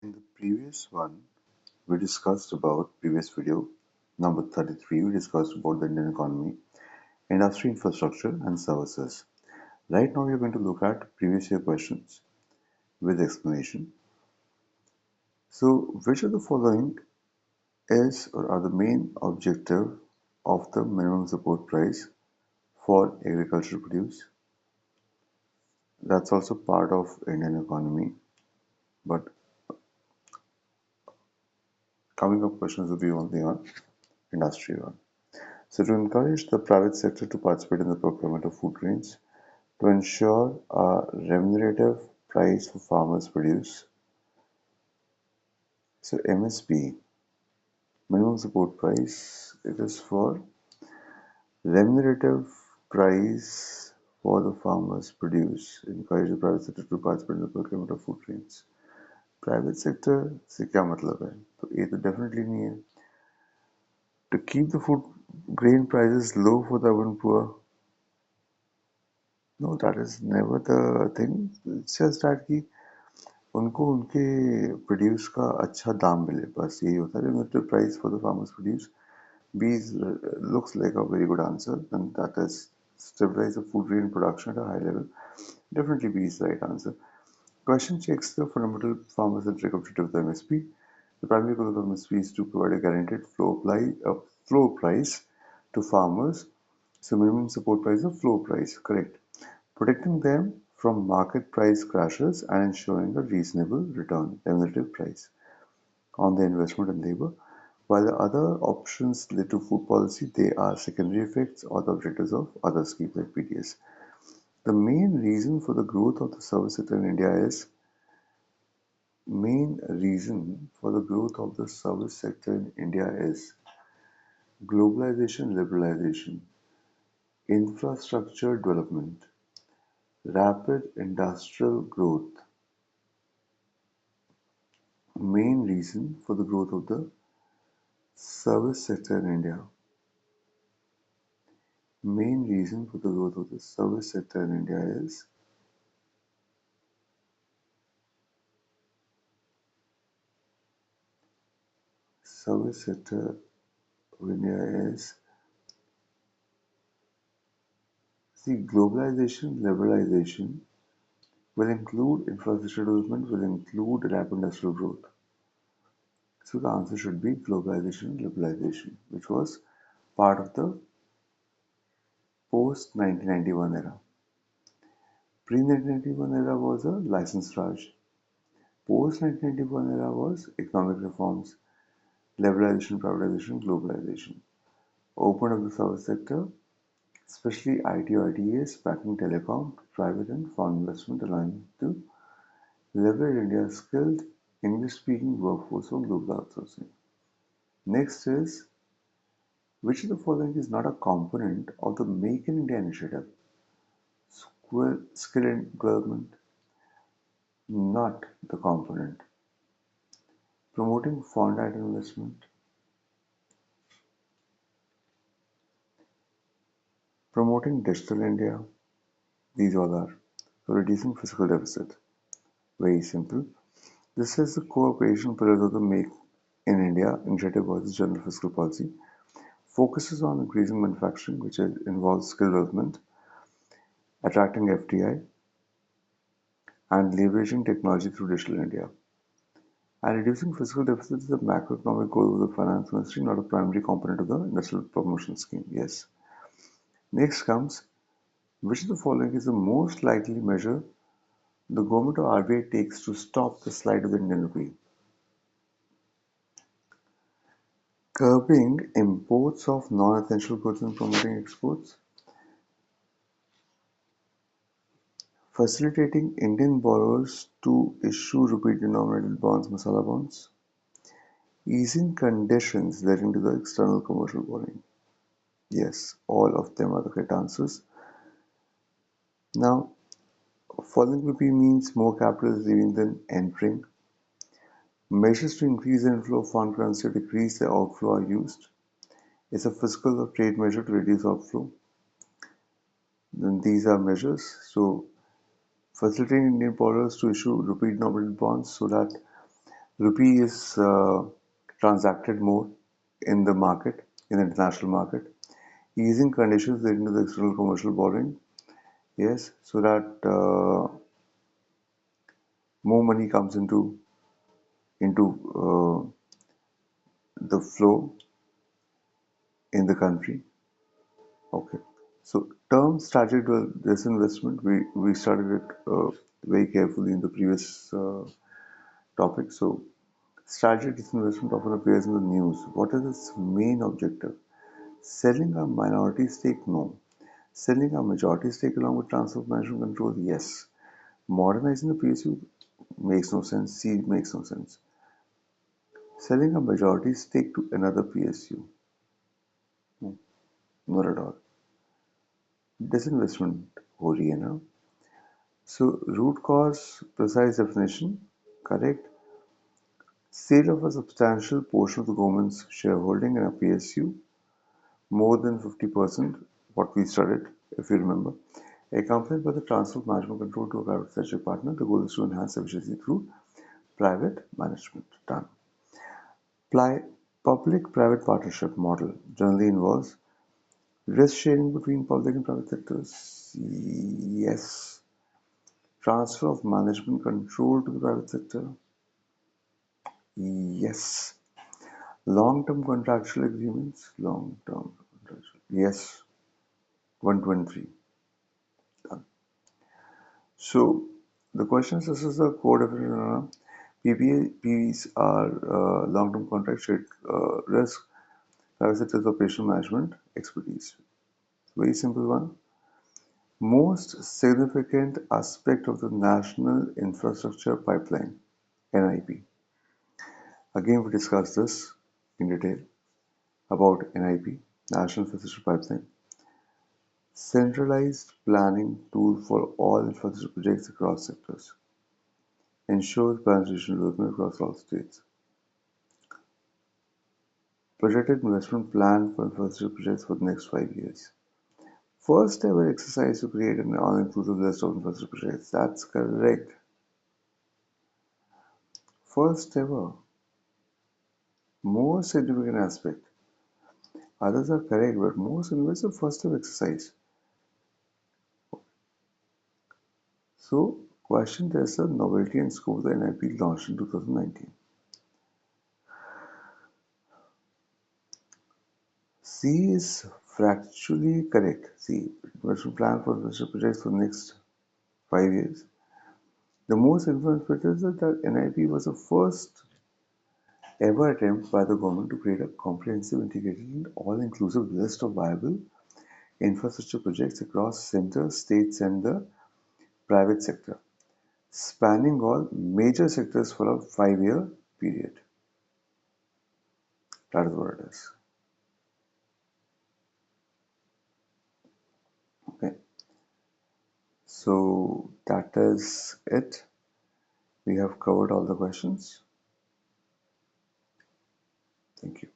In the previous one, we discussed about previous video, number 33, we discussed about the Indian economy, industry infrastructure and services. Right now, we are going to look at previous year questions with explanation. So, which of the following is or are the main objective of the minimum support price for agricultural produce? That's also part of Indian economy, but coming up questions will be only on industry one. So to encourage the private sector to participate in the procurement of food grains, to ensure a remunerative price for farmers' produce, so MSP, minimum support price, it is for remunerative price for the farmers' produce, encourage the private sector to participate in the procurement of food grains. Private sector से क्या मतलब है? तो ये तो definitely नहीं है. To keep the food grain prices low for the urban poor. No, that is never the thing. It's just that कि उनको उनके प्रोड्यूस का अच्छा दाम मिले, बस यही होता है. Remunerative price for the farmers produce. B looks like a very good answer, and that is stabilize the food grain production at a high level. Definitely B is the right answer. Question checks the fundamental farmer-centric objective of the MSP. The primary goal of the MSP is to provide a guaranteed floor price to farmers. So minimum support price is a floor price, correct? Protecting them from market price crashes and ensuring a reasonable return, remunerative price, on the investment and labor. While the other options lead to food policy, they are secondary effects or the objectives of other schemes like PDS. The main reason for the growth of the service sector in India is main reason for the growth of the service sector in India is globalization, liberalization, infrastructure development, rapid industrial growth. Main reason for the growth of the service sector in India. Main reason for the growth of the service sector in India is service sector of India is see globalization, liberalization will include infrastructure development, will include rapid industrial growth. So the answer should be globalization, liberalization, which was part of the post 1991 era. Pre 1991 era was a license Raj. Post 1991 era was economic reforms, liberalization, privatization, globalization. Open up the service sector, especially IT or ITAs, backing telecom, private and foreign investment, allowing to leverage India's skilled English-speaking workforce for global outsourcing. Next is, which of the following is not a component of the Make in India initiative? Skill development, not the component. Promoting foreign direct investment, promoting digital India, these all are. So reducing fiscal deficit, very simple. This is the cooperation pillars of the Make in India initiative versus general fiscal policy. Focuses on increasing manufacturing, which involves skill development, attracting FDI, and leveraging technology through digital India. And reducing fiscal deficit is a macroeconomic goal of the finance ministry, not a primary component of the industrial promotion scheme. Yes. Next comes, which of the following is the most likely measure the government of RBI takes to stop the slide of the Indian rupee? Curbing imports of non-essential goods and promoting exports. Facilitating Indian borrowers to issue rupee-denominated bonds, masala bonds. Easing conditions leading to the external commercial borrowing. Yes, all of them are the correct answers. Now, falling rupee means more capital is leaving than entering. Measures to increase the inflow of foreign currency or decrease the outflow are used. It's a fiscal or trade measure to reduce outflow. Then these are measures. So, facilitating Indian borrowers to issue rupee-denominated bonds so that Rupee is transacted more in the market, in the international market, easing conditions leading to the external commercial borrowing. Yes, so that more money comes into the flow in the country. Okay, so term strategic disinvestment, we started it very carefully in the previous topic. So strategic disinvestment often appears in the news. What is its main objective? Selling a minority stake? No. Selling a majority stake along with transfer of management control? Yes. Modernizing the PSU makes no sense. C makes no sense. Selling a majority stake to another PSU? No, not at all. Disinvestment हो रही है ना. So root cause, precise definition, correct. Sale of a substantial portion of the government's shareholding in a PSU, more than 50%, what we studied, if you remember, accompanied by the transfer of management control to a private strategic partner. The goal is to enhance efficiency through private management. Done. Public-private partnership model generally involves risk sharing between public and private sectors. Yes. Transfer of management control to the private sector. Yes. Long-term contractual agreements. Long-term contractual. Yes. 123. Done. So the question is, this is the core definition. PPAs are long-term contracts, risk, private sector's operational management expertise. Very simple one. Most significant aspect of the National Infrastructure Pipeline, NIP. Again, we discussed this in detail about NIP, National Infrastructure Pipeline. Centralized planning tool for all infrastructure projects across sectors. Ensures balanced regional development across all states. Projected investment plan for infrastructure projects for the next 5 years. First ever exercise to create an all-inclusive list of infrastructure projects. That's correct. First ever. Most significant aspect. Others are correct, but most significant is the first ever exercise. So, question, there's a novelty and scope of the NIP launched in 2019. C is factually correct. C, investment plan for infrastructure projects for the next 5 years. The most influential factor is that NIP was the first ever attempt by the government to create a comprehensive, integrated, and all-inclusive list of viable infrastructure projects across centers, states, and the private sector, spanning all major sectors for a 5-year period. That is what it is. Okay. So that is it. We have covered all the questions. Thank you.